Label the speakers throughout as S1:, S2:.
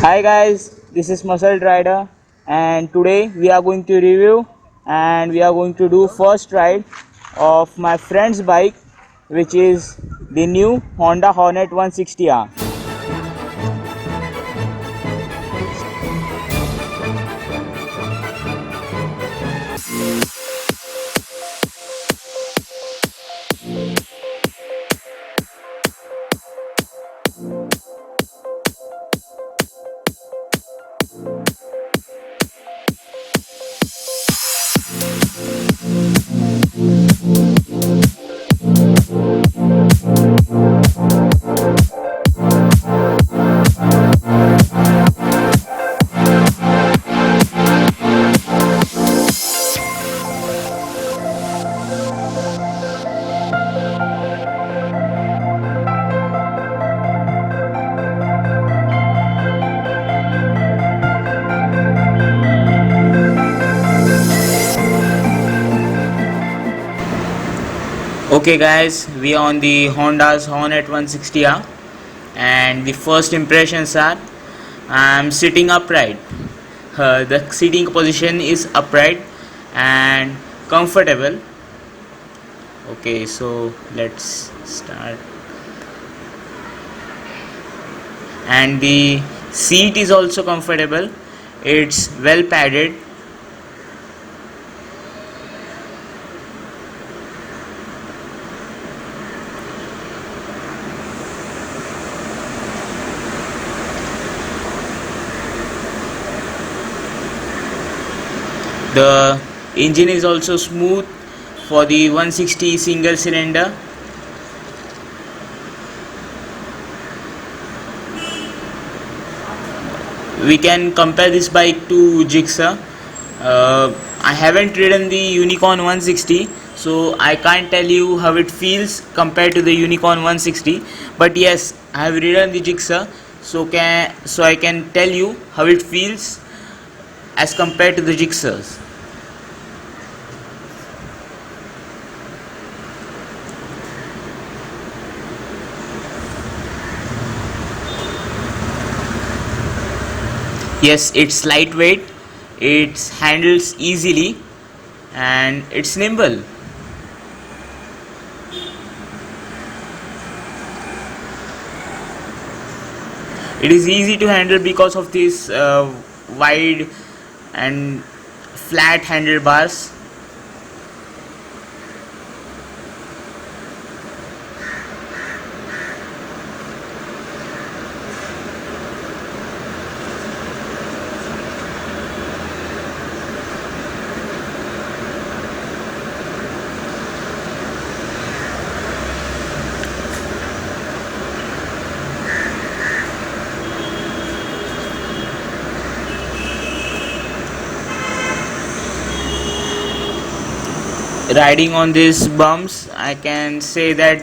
S1: Hi guys, this is MuscledRider and today we are going to review and we are going to do first ride of my friend's bike, which is the new Honda Hornet 160R. Okay guys, we are on the Honda's Hornet 160R and the first impressions are I'm sitting upright. The seating position is upright and comfortable. Okay, so let's start. And the seat is also comfortable. It's well padded. The engine is also smooth for the 160 single cylinder. We can compare this bike to Gixxer. I haven't ridden the Unicorn 160, so I can't tell you how it feels compared to the Unicorn 160. But yes, I have ridden the Gixxer, so I can tell you how it feels as compared to the Gixxers. Yes, it's lightweight, it handles easily, and it's nimble. It is easy to handle because of this wide and flat handlebars. Riding on these bumps, I can say that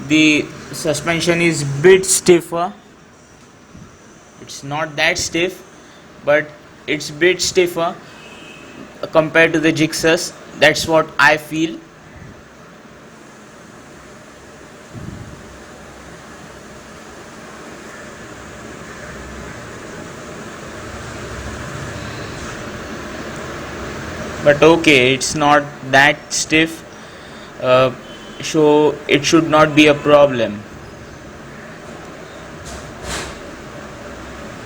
S1: the suspension is bit stiffer. It's not that stiff, but it's bit stiffer compared to the Gixxers. That's what I feel. But okay, it's not that stiff, so it should not be a problem.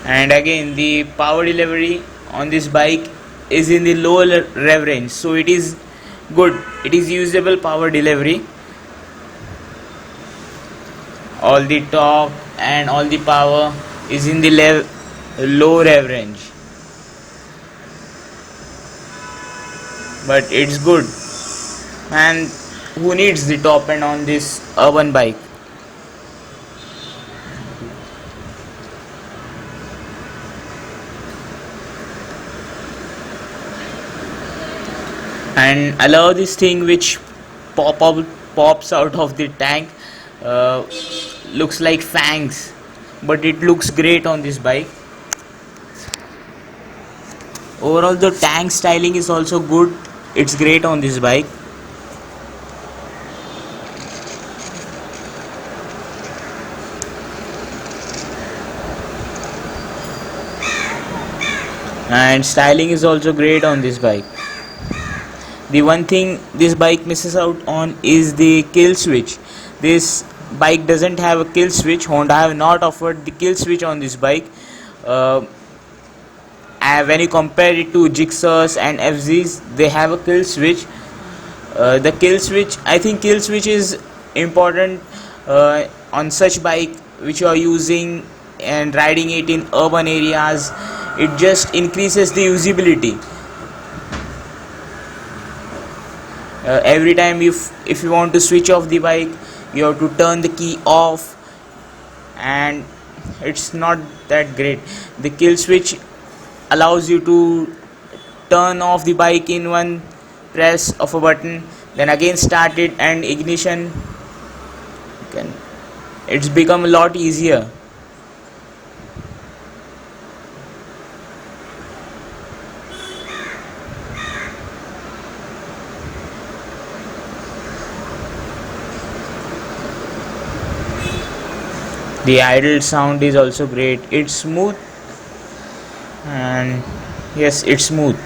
S1: And again, the power delivery on this bike is in the low rev range, so it is good. It is usable power delivery. All the torque and all the power is in the low rev range, but it's good. And who needs the top end on this urban bike? And I love this thing which pops out of the tank. uh, Looks like fangs, but it looks great on this bike. Overall, the tank styling is also good. It's great on this bike. and styling is also great on this bike. The one thing this bike misses out on is the kill switch. This bike doesn't have a kill switch. Honda have not offered the kill switch on this bike. uh, when you compare it to Gixxers and FZs, they have a kill switch. The kill switch, I think kill switch is important on such bike which you are using and riding it in urban areas. It just increases the usability. Every time if you want to switch off the bike, you have to turn the key off, and it's not that great. The kill switch allows you to turn off the bike in one press of a button, then again start it, and ignition can, it's become a lot easier. The idle sound is also great. It's smooth, and yes, it's smooth.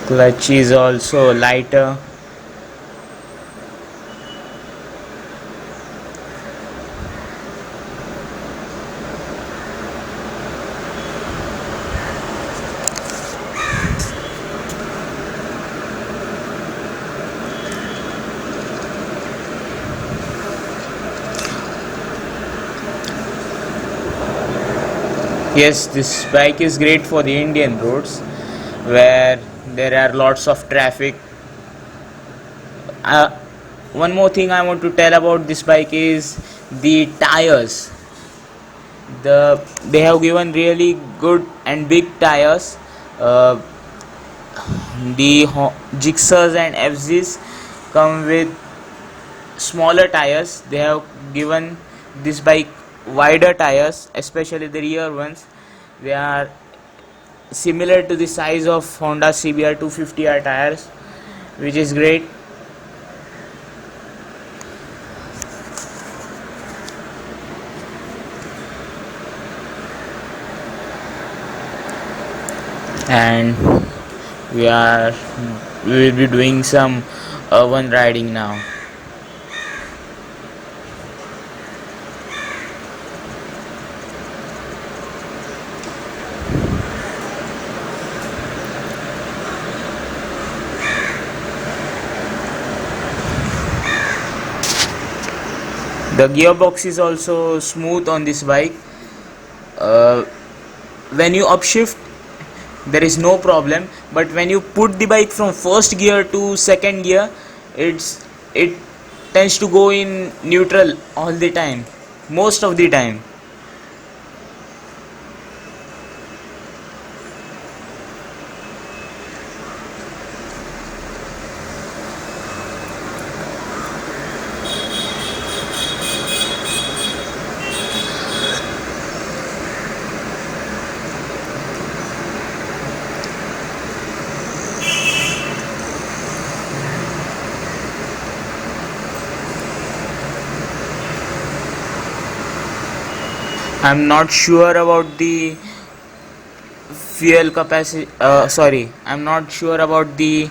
S1: Clutch is also lighter. Yes, this bike is great for the Indian roads where there are lots of traffic. Uh, One more thing I want to tell about this bike is the tires. They have given really good and big tires. Uh, the Gixxers and FZs come with smaller tires. They have given this bike wider tires, especially the rear ones. They are similar to the size of Honda CBR 250R tires, which is great. And we will be doing some urban riding now. The gearbox is also smooth on this bike. When you upshift, there is no problem, but when you put the bike from first gear to second gear, it tends to go in neutral all the time, most of the time. I'm not sure about the fuel capacity. I'm not sure about the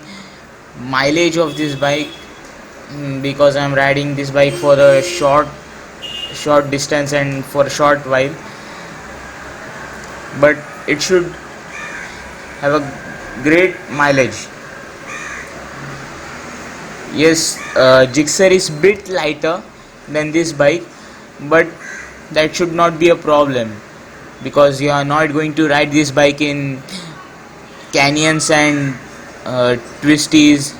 S1: mileage of this bike, because I'm riding this bike for a short distance and for a short while. But it should have a great mileage. Yes, Gixxer is bit lighter than this bike, but that should not be a problem, because you are not going to ride this bike in canyons and twisties.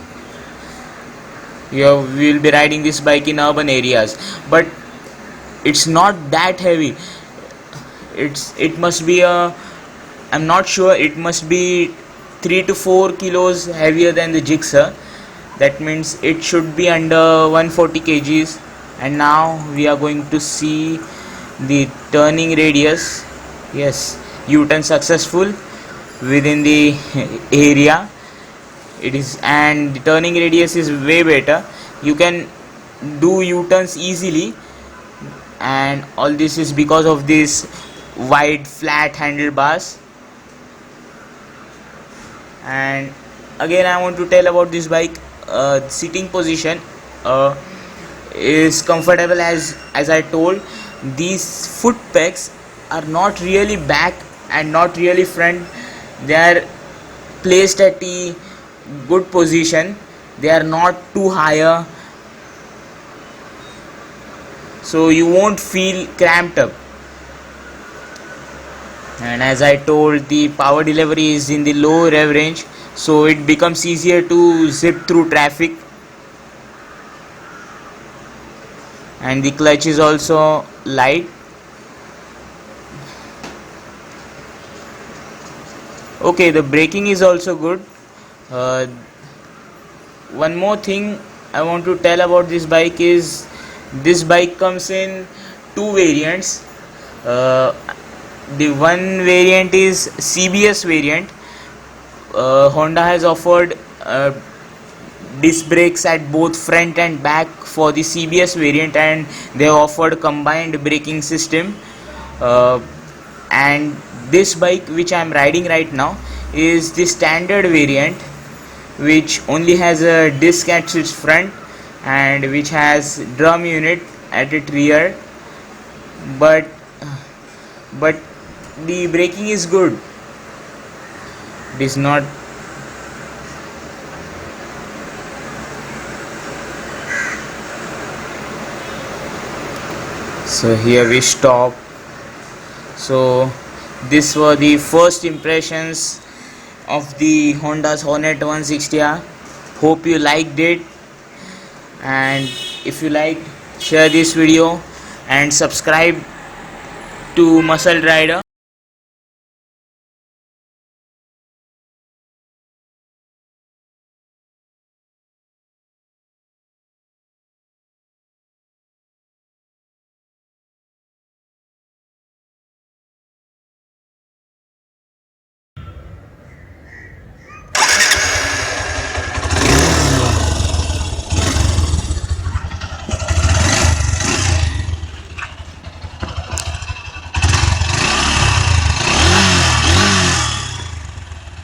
S1: You will be riding this bike in urban areas, but it's not that heavy. It must be I'm not sure, it must be 3 to 4 kilos heavier than the Gixxer. That means it should be under 140 kgs. And now we are going to see the turning radius. Yes, U-turn successful within the area. It is, and the turning radius is way better. You can do U-turns easily, and all this is because of this wide flat handlebars. And again, I want to tell about this bike. Sitting position is comfortable, as I told. These foot pegs are not really back and not really front. They are placed at a good position. They are not too higher, so you won't feel cramped up. And as I told, the power delivery is in the low rev range, so it becomes easier to zip through traffic. And the clutch is also light. Okay, the braking is also good. One more thing I want to tell about this bike is this bike comes in two variants. The one variant is CBS variant. Honda has offered disc brakes at both front and back for the CBS variant, and they offered combined braking system. And this bike which I am riding right now is the standard variant, which only has a disc at its front and which has drum unit at its rear, but the braking is good. It is not. So here we stop. So this were the first impressions of the Honda's Hornet 160R. Hope you liked it, and if you liked, share this video and subscribe to MuscledRider.